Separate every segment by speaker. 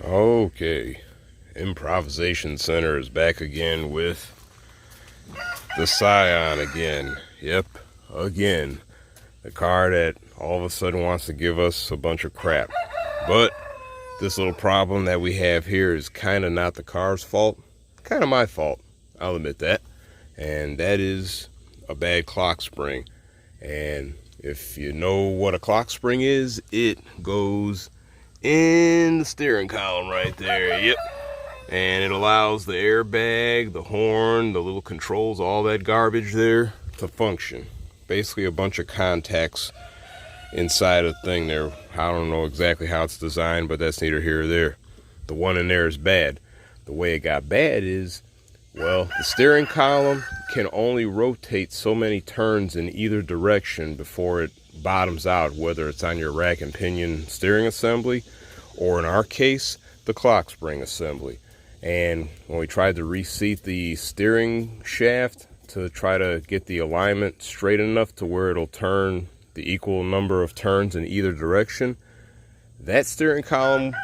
Speaker 1: Okay, Improvisation Center is back again with the Scion again. Yep, again. The car that all of a sudden wants to give us a bunch of crap. But this little problem that we have here is kind of not the car's fault. Kind of my fault, I'll admit that. And that is a bad clock spring. And if you know what a clock spring is, it goes in the steering column right there. Yep. And it allows the airbag, the horn, the little controls, all that garbage there to function. Basically a bunch of contacts inside a thing there. I don't know exactly how it's designed, but that's neither here or there. The one in there is bad. The way it got bad is, well, the steering column can only rotate so many turns in either direction before it bottoms out, whether it's on your rack and pinion steering assembly, or in our case, the clock spring assembly. And when we tried to reseat the steering shaft to try to get the alignment straight enough to where it'll turn the equal number of turns in either direction, that steering column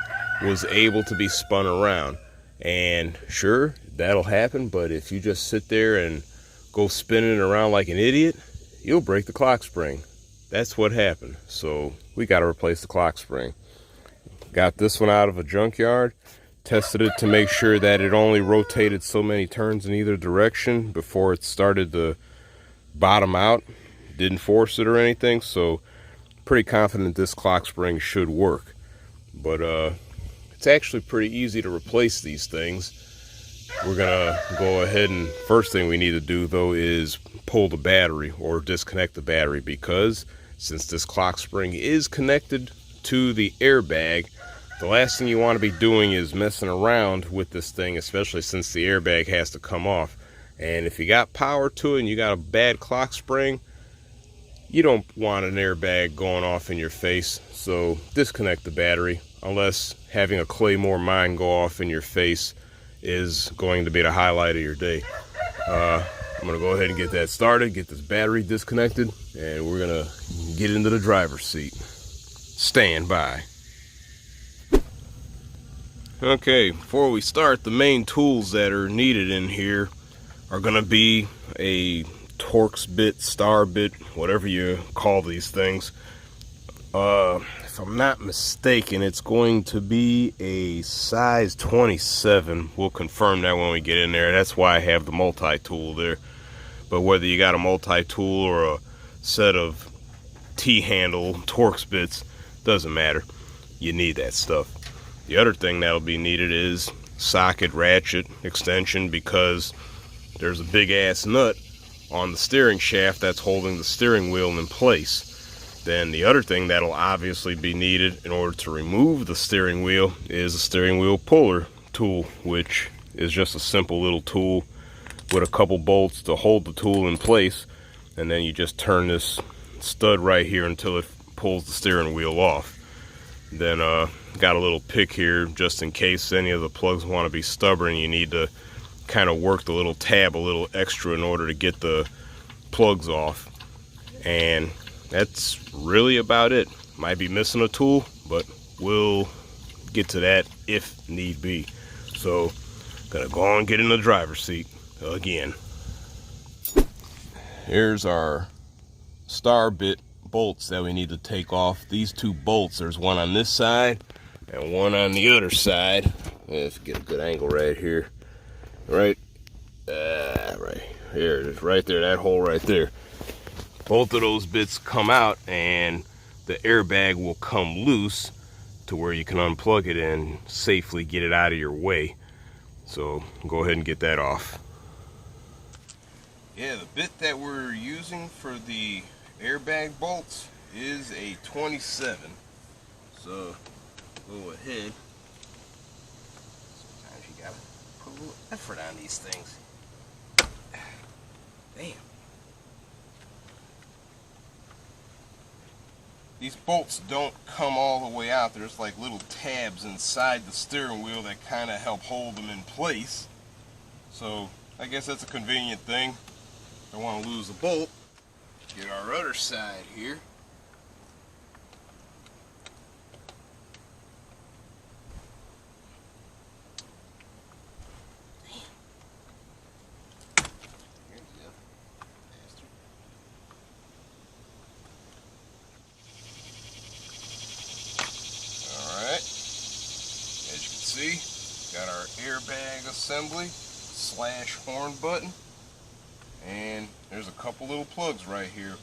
Speaker 1: was able to be spun around. And sure, that'll happen, but if you just sit there and go spinning it around like an idiot, you'll break the clock spring. That's what happened. So we got to replace the clock spring. Got this one out of a junkyard, tested it to make sure that it only rotated so many turns in either direction before it started to bottom out. Didn't force it or anything, so pretty confident this clock spring should work. But it's actually pretty easy to replace these things. We're gonna go ahead and first thing we need to do though is pull the battery or disconnect the battery, because since this clock spring is connected to the airbag, the last thing you want to be doing is messing around with this thing, especially since the airbag has to come off. And if you got power to it and you got a bad clock spring, you don't want an airbag going off in your face. So disconnect the battery, unless having a Claymore mine go off in your face is going to be the highlight of your day. I'm gonna go ahead and get that started, get this battery disconnected, and we're gonna get into the driver's seat. Stand by. Okay, before we start, the main tools that are needed in here are gonna be a Torx bit, star bit, whatever you call these things. If I'm not mistaken, it's going to be a size 27. We'll confirm that when we get in there. That's why I have the multi-tool there. But whether you got a multi-tool or a set of T-handle Torx bits, doesn't matter. You need that stuff. The other thing that'll be needed is socket, ratchet, extension, because there's a big ass nut on the steering shaft that's holding the steering wheel in place. Then the other thing that'll obviously be needed in order to remove the steering wheel is a steering wheel puller tool, which is just a simple little tool with a couple bolts to hold the tool in place, and then you just turn this stud right here until it pulls the steering wheel off. Then got a little pick here just in case any of the plugs want to be stubborn. You need to kind of work the little tab a little extra in order to get the plugs off. And that's really about it. Might be missing a tool, but we'll get to that if need be. So gonna go on and get in the driver's seat again. Here's our star bit bolts that we need to take off. These two bolts, there's one on this side and one on the other side. Let's get a good angle right here. Right here it is, right there, that hole right there. Both of those bits come out and the airbag will come loose to where you can unplug it and safely get it out of your way. So go ahead and get that off. Yeah, the bit that we're using for the airbag bolts is a 27. So go ahead. Sometimes you gotta put a little effort on these things. Damn. These bolts don't come all the way out. There's like little tabs inside the steering wheel that kind of help hold them in place. So I guess that's a convenient thing. Don't want to lose a bolt. Get our other side here. see, got our airbag assembly / horn button, and there's a couple little plugs right here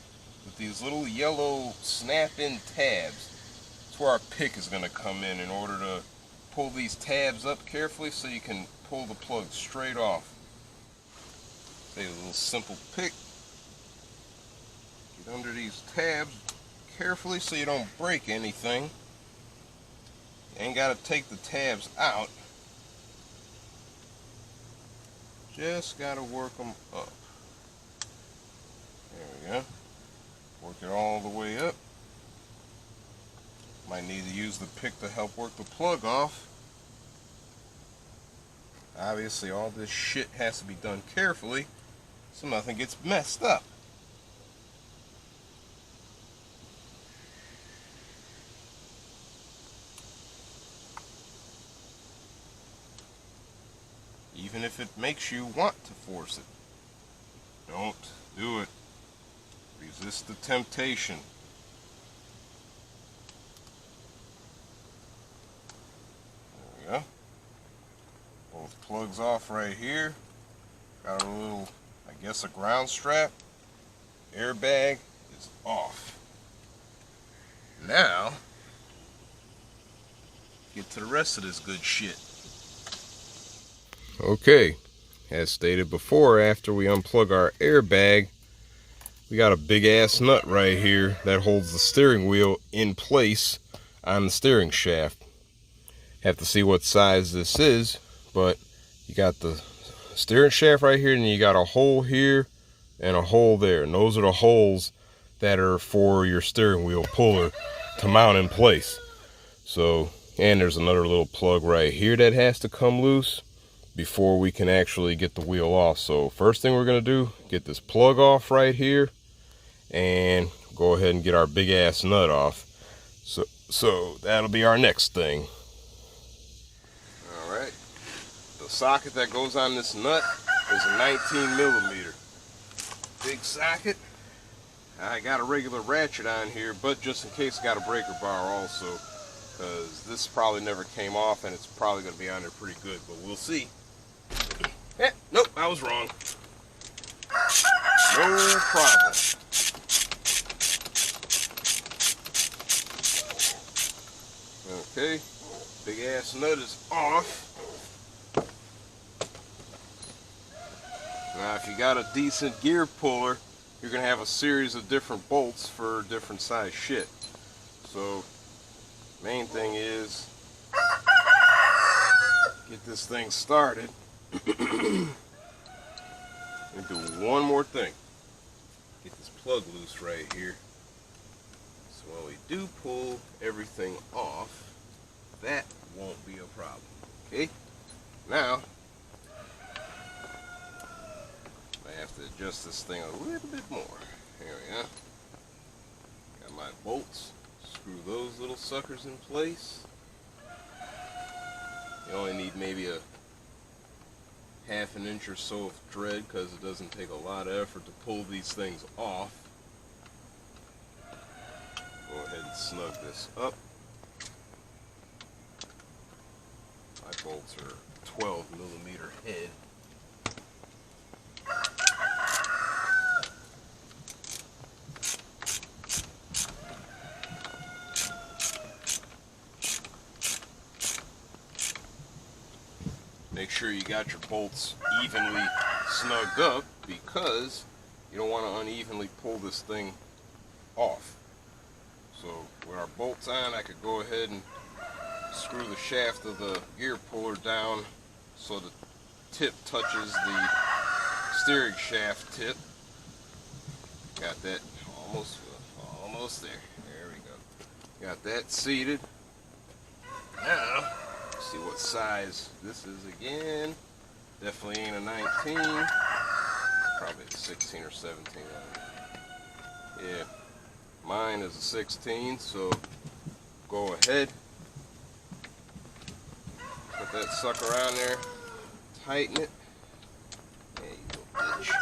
Speaker 1: with these little yellow snap-in tabs. That's where our pick is going to come in order to pull these tabs up carefully so you can pull the plug straight off. Take a little simple pick, get under these tabs carefully so you don't break anything. You ain't got to take the tabs out, just got to work them up. There we go. Work it all the way up. Might need to use the pick to help work the plug off. Obviously all this shit has to be done carefully so nothing gets messed up. Even if it makes you want to force it, don't do it. Resist the temptation. There we go. Both plugs off right here. Got a little, I guess, a ground strap. Airbag is off. Now, get to the rest of this good shit. Okay, as stated before, after we unplug our airbag, we got a big ass nut right here that holds the steering wheel in place on the steering shaft. Have to see what size this is, but you got the steering shaft right here, and you got a hole here and a hole there, and those are the holes that are for your steering wheel puller to mount in place. So, and there's another little plug right here that has to come loose before we can actually get the wheel off. So first thing we're going to do, get this plug off right here and go ahead and get our big ass nut off. So that'll be our next thing. Alright, the socket that goes on this nut is a 19mm. Big socket. I got a regular ratchet on here, but just in case I got a breaker bar also, because this probably never came off and it's probably going to be on there pretty good, but we'll see. Nope, I was wrong. No problem. Okay, big ass nut is off. Now if you got a decent gear puller, you're going to have a series of different bolts for different size shit. So, main thing is, get this thing started. And do one more thing. Get this plug loose right here. So when we do pull everything off, that won't be a problem. Okay? Now, I have to adjust this thing a little bit more. Here we go. Got my bolts. Screw those little suckers in place. You only need maybe a ½ an inch or so of thread because it doesn't take a lot of effort to pull these things off. Go ahead and snug this up. My bolts are 12mm head. Make sure you got your bolts evenly snugged up because you don't want to unevenly pull this thing off. So with our bolts on, I could go ahead and screw the shaft of the gear puller down so the tip touches the steering shaft tip. Got that almost there. There we go. Got that seated. Now, see what size this is again. Definitely ain't a 19. Probably a 16 or 17. Yeah, mine is a 16, so go ahead. Put that sucker on there. Tighten it. There you go, bitch.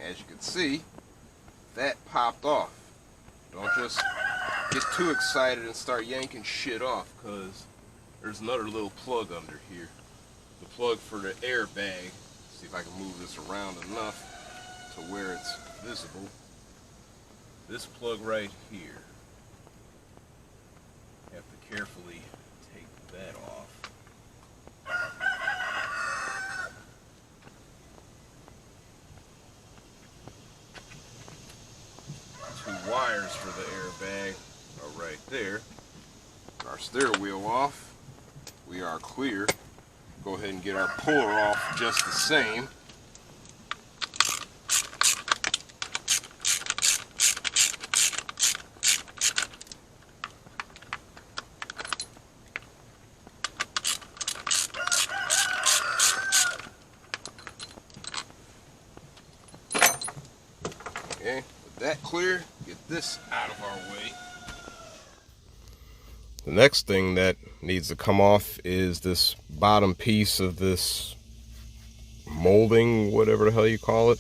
Speaker 1: as you can see, that popped off. Don't just get too excited and start yanking shit off, because there's another little plug under here. The plug for the airbag. See if I can move this around enough to where it's visible. This plug right here. You have to carefully take that off. Two wires for the airbag are right there. Our steering wheel off. We are clear. Go ahead and get our puller off just the same. Okay, with that clear, get this out of our way. The next thing that needs to come off is this bottom piece of this molding, whatever the hell you call it.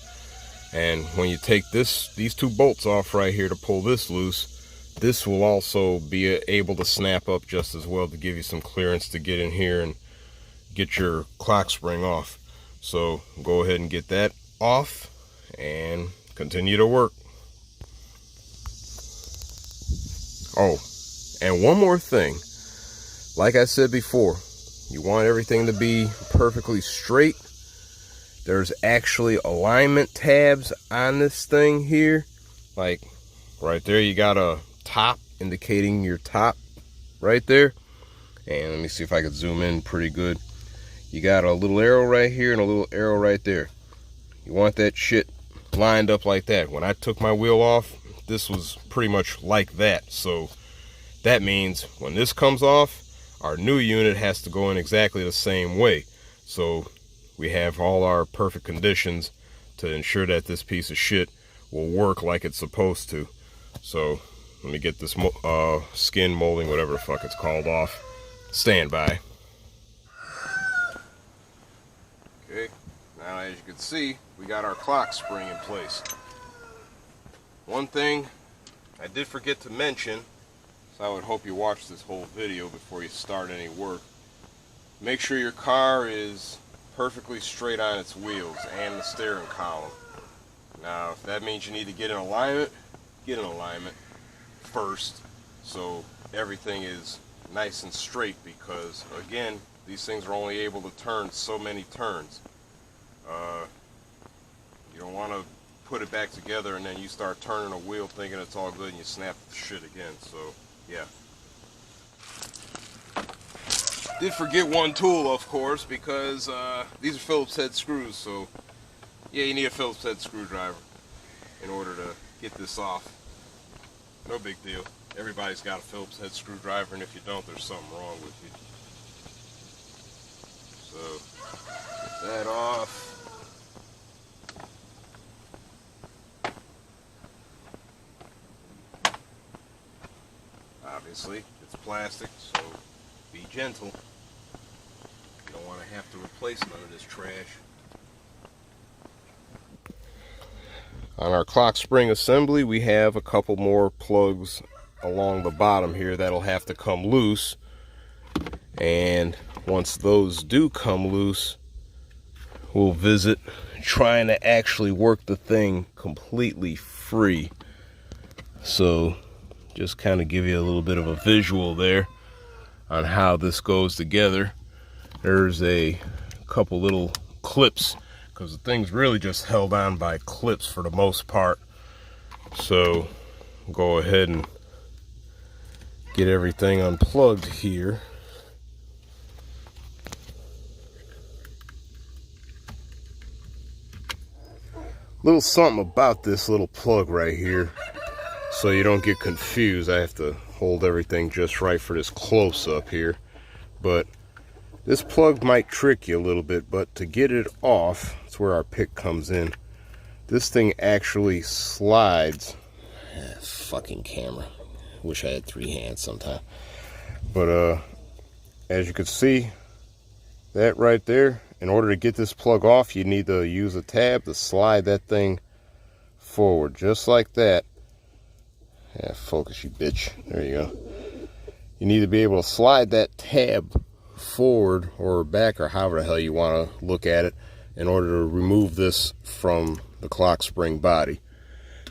Speaker 1: And when you take these two bolts off right here to pull this loose, this will also be able to snap up just as well to give you some clearance to get in here and get your clock spring off. So go ahead and get that off and continue to work. Oh, and one more thing. Like I said before, you want everything to be perfectly straight. There's actually alignment tabs on this thing here. Like right there, you got a top indicating your top right there. And let me see if I can zoom in pretty good. You got a little arrow right here and a little arrow right there. You want that shit lined up like that. When I took my wheel off, this was pretty much like that. So that means when this comes off, our new unit has to go in exactly the same way. So we have all our perfect conditions to ensure that this piece of shit will work like it's supposed to. So let me get this skin molding, whatever the fuck it's called, off. Stand by. Okay, now as you can see, we got our clock spring in place. One thing I did forget to mention, so I would hope you watch this whole video before you start any work. Make sure your car is perfectly straight on its wheels and the steering column. Now, if that means you need to get in alignment, get in alignment first so everything is nice and straight, because again, these things are only able to turn so many turns. You don't want to put it back together and then you start turning a wheel thinking it's all good and you snap the shit again. So yeah, did forget one tool, of course, because these are Phillips head screws. So yeah, you need a Phillips head screwdriver in order to get this off. No big deal. Everybody's got a Phillips head screwdriver, and if you don't, there's something wrong with you. So get that off. Obviously, it's plastic, so be gentle. You don't want to have to replace none of this trash. On our clock spring assembly, we have a couple more plugs along the bottom here that'll have to come loose. And once those do come loose, we'll visit trying to actually work the thing completely free. So just kind of give you a little bit of a visual there on how this goes together. There's a couple little clips, because the thing's really just held on by clips for the most part. So go ahead and get everything unplugged here. Little something about this little plug right here, so you don't get confused. I have to hold everything just right for this close-up here. But this plug might trick you a little bit, but to get it off, that's where our pick comes in. This thing actually slides. Fucking camera. Wish I had 3 hands sometime. But as you can see, that right there, in order to get this plug off, you need to use a tab to slide that thing forward, just like that. Yeah, focus, you bitch. There you go. You need to be able to slide that tab forward or back, or however the hell you want to look at it, in order to remove this from the Clockspring body.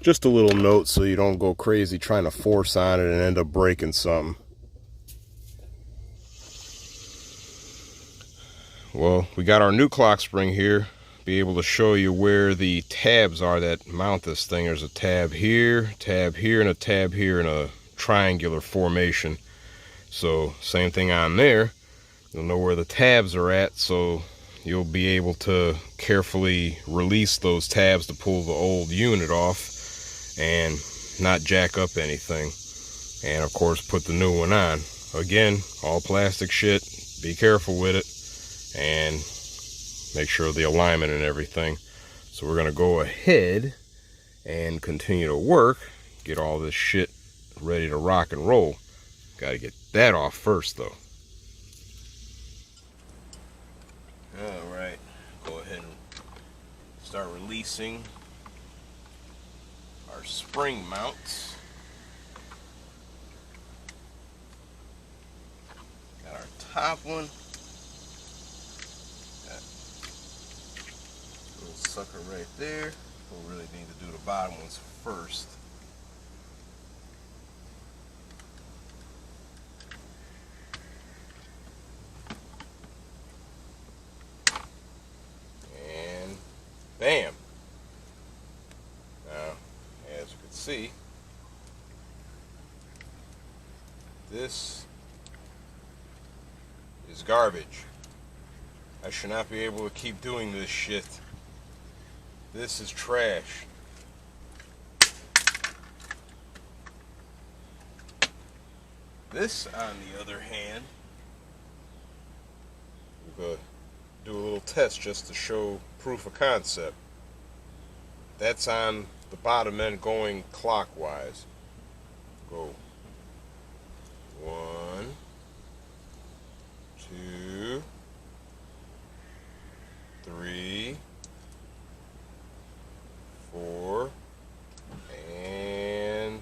Speaker 1: Just a little note so you don't go crazy trying to force on it and end up breaking something. Well, we got our new Clockspring here. Be able to show you where the tabs are that mount this thing. There's a tab here, and a tab here in a triangular formation. So same thing on there. You'll know where the tabs are at, so you'll be able to carefully release those tabs to pull the old unit off and not jack up anything. And of course put the new one on. Again, all plastic shit. Be careful with it and make sure the alignment and everything. So we're gonna go ahead and continue to work, get all this shit ready to rock and roll. Gotta get that off first though. Alright, go ahead and start releasing our spring mounts. Got our top one. Got a little sucker right there. We'll really need to do the bottom ones first. Bam! Now, as you can see, this is garbage. I should not be able to keep doing this shit. This is trash. This, on the other hand, we're going to do a little test just to show proof of concept. That's on the bottom end going clockwise. Go 1, 2, 3, 4, and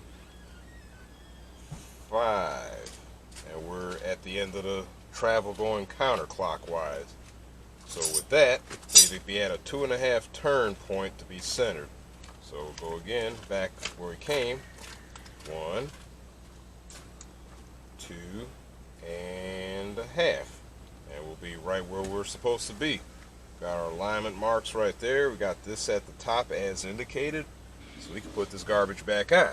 Speaker 1: 5. And we're at the end of the travel going counterclockwise. So with that, we'd be at a 2.5 turn point to be centered. So we'll go again back where we came. 1, 2, and a half. And we'll be right where we're supposed to be. Got our alignment marks right there. We got this at the top as indicated. So we can put this garbage back on.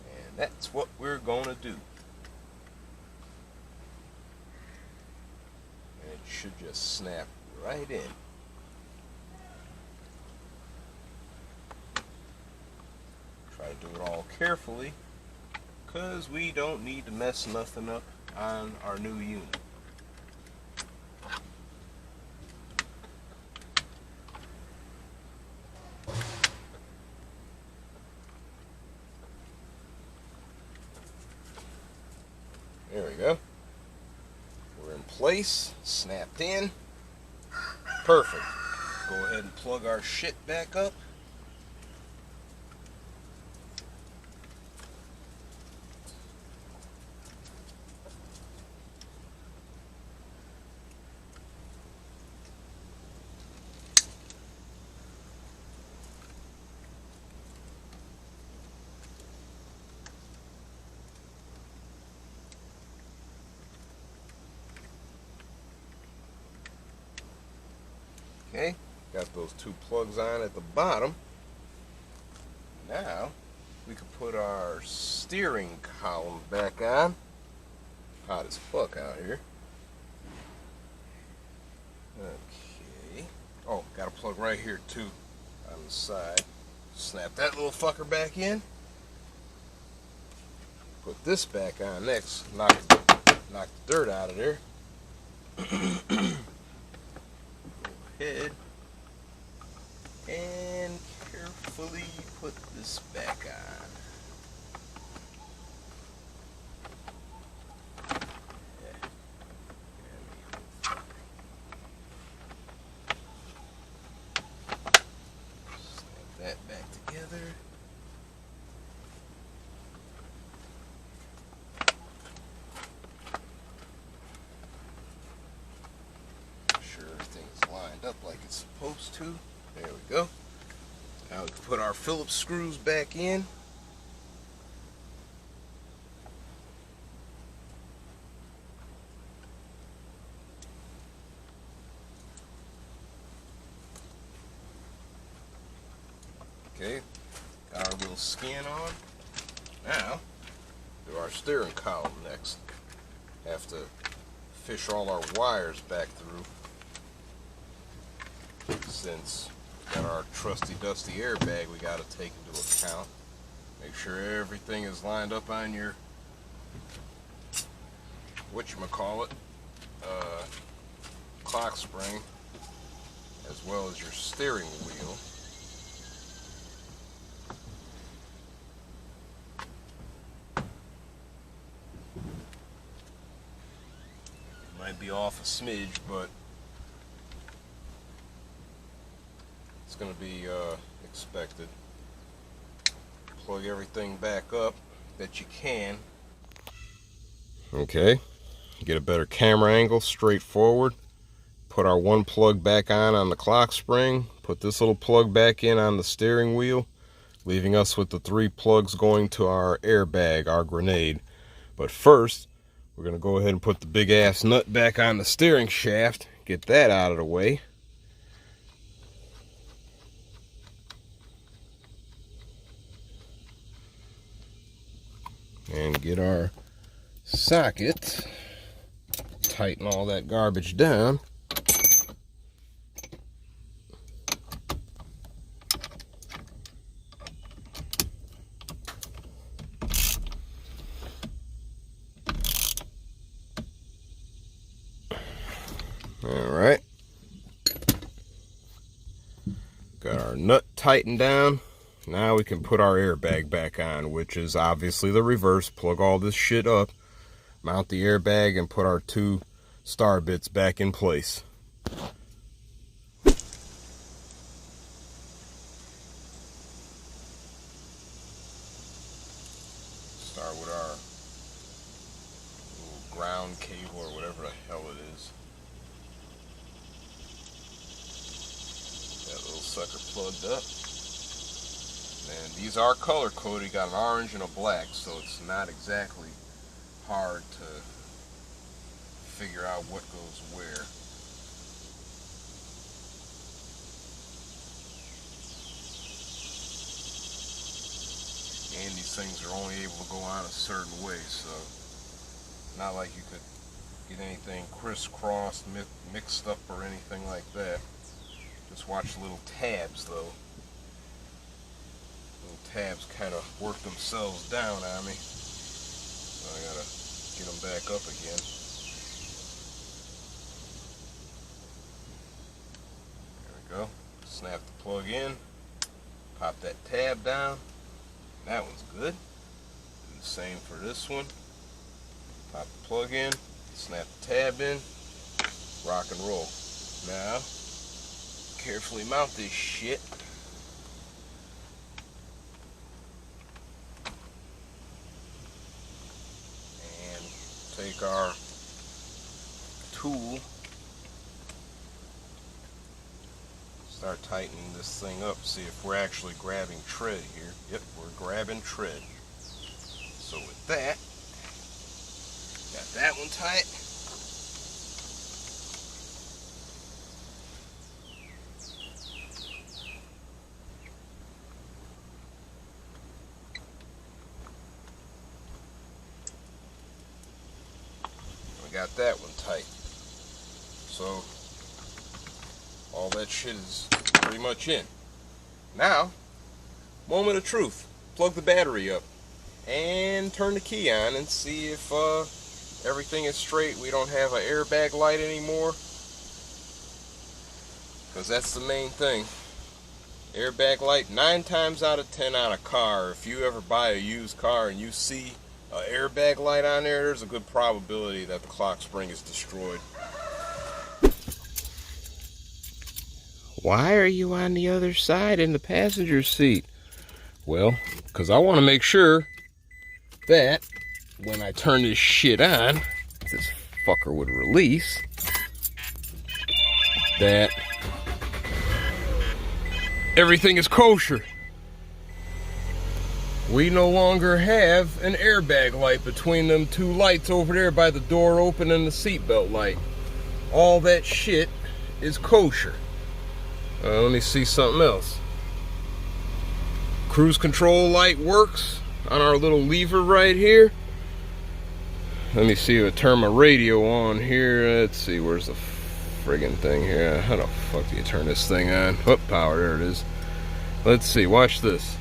Speaker 1: And that's what we're going to do. Should just snap right in. Try to do it all carefully because we don't need to mess nothing up on our new unit. There we go. Place, snapped in, perfect. Go ahead and plug our shit back up. Okay, got those 2 plugs on at the bottom. Now, we can put our steering column back on. Hot as fuck out here. Okay. Oh, got a plug right here too, on the side. Snap that little fucker back in. Put this back on next. Knock the dirt out of there. Head and carefully put this back on. Snap that together. Make sure everything's lined up like it's supposed to. There we go. Now we can put our Phillips screws back in. Okay, got our little skin on. Now, do our steering column next. Have to fish all our wires back through, since we got our trusty dusty airbag we got to take into account. Make sure everything is lined up on your whatchamacallit, clock spring, as well as your steering wheel. Might be off a smidge, but it's going to be expected. Plug everything back up that you can. Okay, get a better camera angle straight forward. Put our one plug back on the clock spring. Put this little plug back in on the steering wheel, leaving us with the 3 plugs going to our airbag, our grenade. But first, we're going to go ahead and put the big ass nut back on the steering shaft, get that out of the way. And get our socket, tighten all that garbage down. Alright, got our nut tightened down. Now we can put our airbag back on, which is obviously the reverse. Plug all this shit up, mount the airbag, and put our 2 star bits back in place. Start with our little ground cable, or whatever the hell it is. That little sucker plugged up. And these are color coded, got an orange and a black, so it's not exactly hard to figure out what goes where. And these things are only able to go on a certain way, so not like you could get anything crisscrossed, mixed up, or anything like that. Just watch the little tabs, though. Little tabs kind of work themselves down on me, so I gotta get them back up again. There we go. Snap the plug in, pop that tab down. That one's good. Do the same for this one. Pop the plug in, snap the tab in, rock and roll. Now, carefully mount this shit. Take our tool, start tightening this thing up, see if we're actually grabbing tread here. Yep, we're grabbing tread. So with that, got that one tight. Got that one tight. So all that shit is pretty much in. Now, moment of truth. Plug the battery up and turn the key on and see if everything is straight. We don't have an airbag light anymore, because that's the main thing. Airbag light, 9 times out of 10 on a car, if you ever buy a used car and you see an airbag light on there, there's a good probability that the clock spring is destroyed. Why are you on the other side in the passenger seat? Well, because I want to make sure that when I turn this shit on, this fucker would release, that everything is kosher. We no longer have an airbag light between them two lights over there by the door open and the seatbelt light. All that shit is kosher. Let me see something else. Cruise control light works on our little lever right here. Let me see if I turn my radio on here. Let's see, where's the friggin' thing here? How the fuck do you turn this thing on? Oh, power, there it is. Let's see, watch this.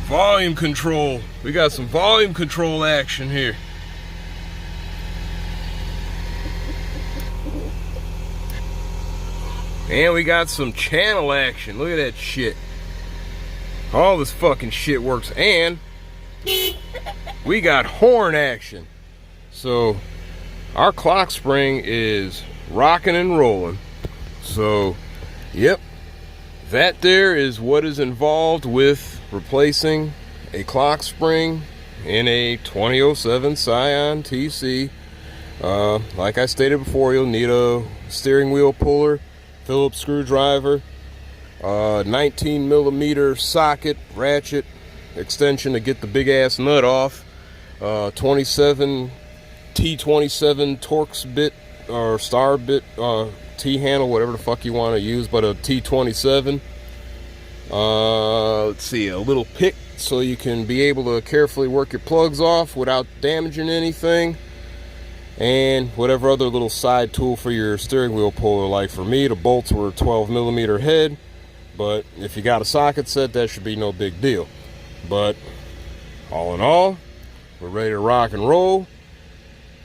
Speaker 1: Volume control. We got some volume control action here. And we got some channel action. Look at that shit. All this fucking shit works. And we got horn action. So our Clockspring is rocking and rolling. So, yep. That there is what is involved with replacing a Clockspring in a 2007 Scion TC. Like I stated before, you'll need a steering wheel puller, Phillips screwdriver, 19mm socket ratchet extension to get the big ass nut off, 27 T27 Torx bit or star bit, T-handle, whatever the fuck you want to use, but a T27. Let's see, a little pick so you can be able to carefully work your plugs off without damaging anything, and whatever other little side tool for your steering wheel puller. Like for me, the bolts were 12mm head, but if you got a socket set, that should be no big deal. But all in all, we're ready to rock and roll.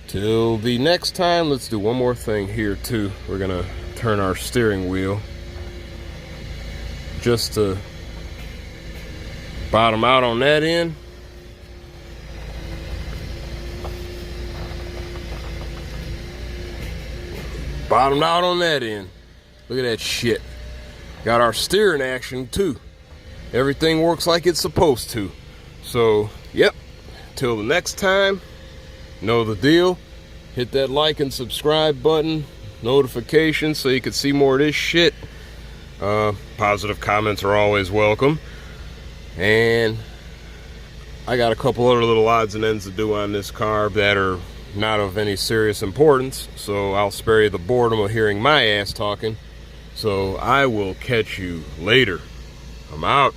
Speaker 1: Till the next time, let's do one more thing here too. We're gonna turn our steering wheel just to bottom out on that end. Bottomed out on that end. Look at that shit. Got our steering action too. Everything works like it's supposed to. So, yep. Till the next time, know the deal. Hit that like and subscribe button, notifications so you can see more of this shit. Positive comments are always welcome. And I got a couple other little odds and ends to do on this car that are not of any serious importance, so I'll spare you the boredom of hearing my ass talking. So I will catch you later. I'm out.